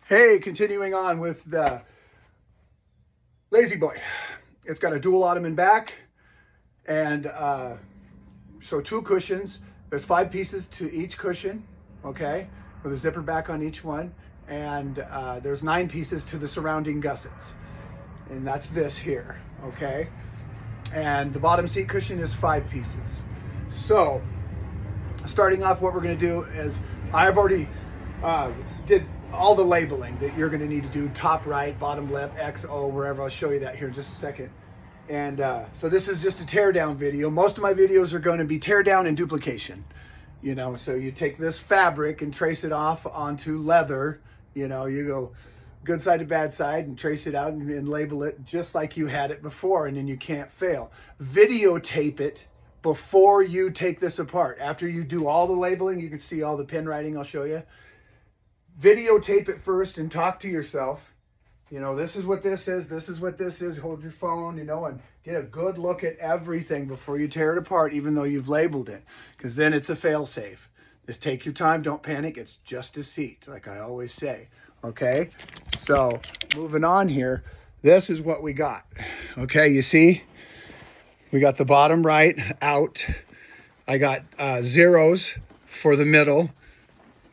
Hey, continuing on with the Lazy Boy. It's got a dual ottoman back and so two cushions. There's 5 pieces to each cushion, okay, with a zipper back on each one. And there's 9 pieces to the surrounding gussets. And that's this here, okay? And the bottom seat cushion is 5 pieces. So starting off, what we're gonna do is I've already did all the labeling that you're going to need to do, top right, bottom left, X, O, wherever. I'll show you that here in just a second. And so this is just a tear down video. Most of my videos are going to be tear down and duplication. You know, so you take this fabric and trace it off onto leather. You know, you go good side to bad side and trace it out and label it just like you had it before, and then you can't fail. Videotape it before you take this apart. After you do all the labeling, you can see all the pin writing I'll show you. Videotape it first and talk to yourself. You know, this is what this is. This is what this is. Hold your phone, you know, and get a good look at everything before you tear it apart, even though you've labeled it, because then it's a fail safe. Just take your time. Don't panic. It's just a seat, like I always say. Okay. So moving on here, this is what we got. Okay. You see, we got the bottom right out. I got zeros for the middle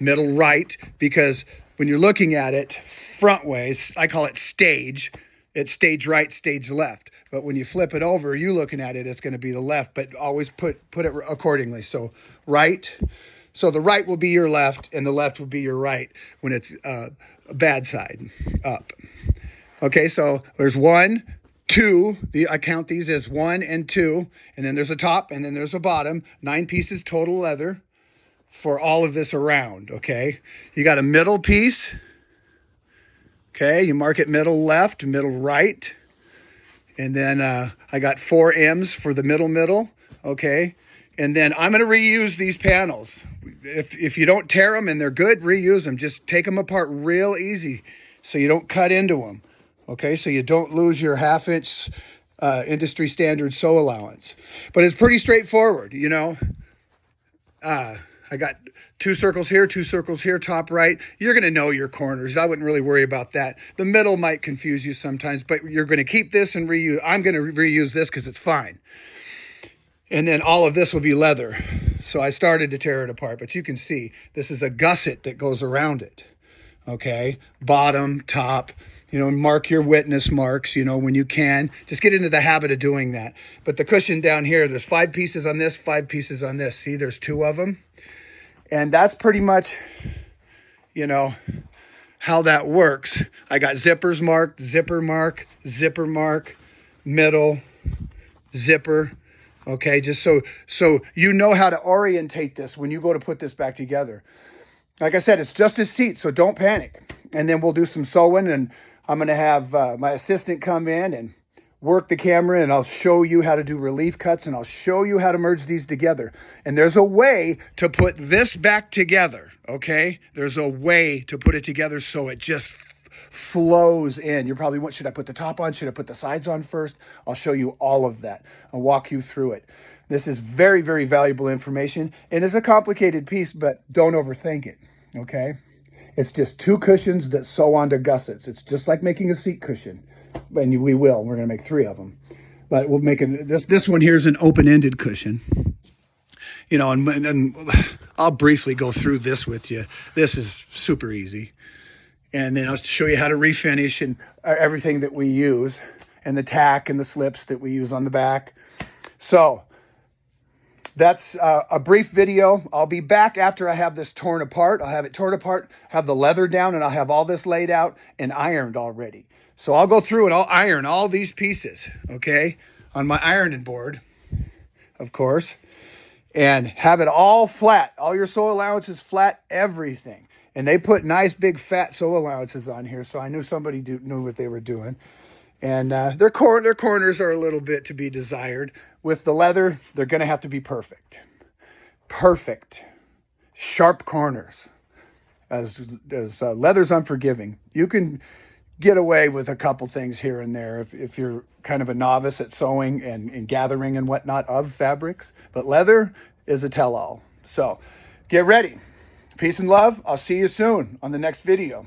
right, because when you're looking at it front ways, I call it stage. It's stage right, stage left. But when you flip it over, you looking at it, it's going to be the left, but always put it accordingly. So right. So the right will be your left and the left will be your right when it's bad side up. Okay. So there's 1, 2, I count these as 1 and 2, and then there's a top and then there's a bottom, 9 pieces total leather for all of this around. Okay, you got a middle piece. Okay, you mark it middle left, middle right, and then I got 4 M's for the middle. Okay, and then I'm going to reuse these panels. If you don't tear them and they're good, reuse them. Just take them apart real easy so you don't cut into them. Okay, so you don't lose your 1/2 inch industry standard sew allowance. But it's pretty straightforward, you know. I got 2 circles here, 2 circles here, top right. You're going to know your corners. I wouldn't really worry about that. The middle might confuse you sometimes, but you're going to keep this and reuse. I'm going to reuse this because it's fine. And then all of this will be leather. So I started to tear it apart, but you can see this is a gusset that goes around it. Okay, bottom, top, you know, mark your witness marks, you know, when you can. Just get into the habit of doing that. But the cushion down here, there's 5 pieces on this, 5 pieces on this. See, there's 2 of them. And that's pretty much, you know, how that works. I got zippers marked, zipper mark, middle, zipper. Okay, just so you know how to orientate this when you go to put this back together. Like I said, it's just a seat, so don't panic. And then we'll do some sewing, and I'm going to have my assistant come in and work the camera, and I'll show you how to do relief cuts, and I'll show you how to merge these together. And there's a way to put this back together, okay? There's a way to put it together so it just flows in. You're probably, what should I put the top on? Should I put the sides on first? I'll show you all of that. I'll walk you through it. This is very, very valuable information, and it's a complicated piece, but don't overthink it, okay? It's just 2 cushions that sew onto gussets. It's just like making a seat cushion. And we will. We're going to make 3 of them. But we'll make this one here is an open-ended cushion. You know, and I'll briefly go through this with you. This is super easy. And then I'll show you how to refinish and everything that we use, and the tack and the slips that we use on the back. So that's a brief video. I'll be back after I have this torn apart. I'll have it torn apart, have the leather down, and I'll have all this laid out and ironed already. So I'll go through and I'll iron all these pieces, okay, on my ironing board, of course, and have it all flat. All your sew allowances flat, everything. And they put nice big fat sew allowances on here, so I knew somebody knew what they were doing. And their corners are a little bit to be desired. With the leather, they're going to have to be perfect. Perfect. Sharp corners. As leather's unforgiving. You can get away with a couple things here and there if you're kind of a novice at sewing and gathering and whatnot of fabrics. But leather is a tell-all. So get ready. Peace and love. I'll see you soon on the next video.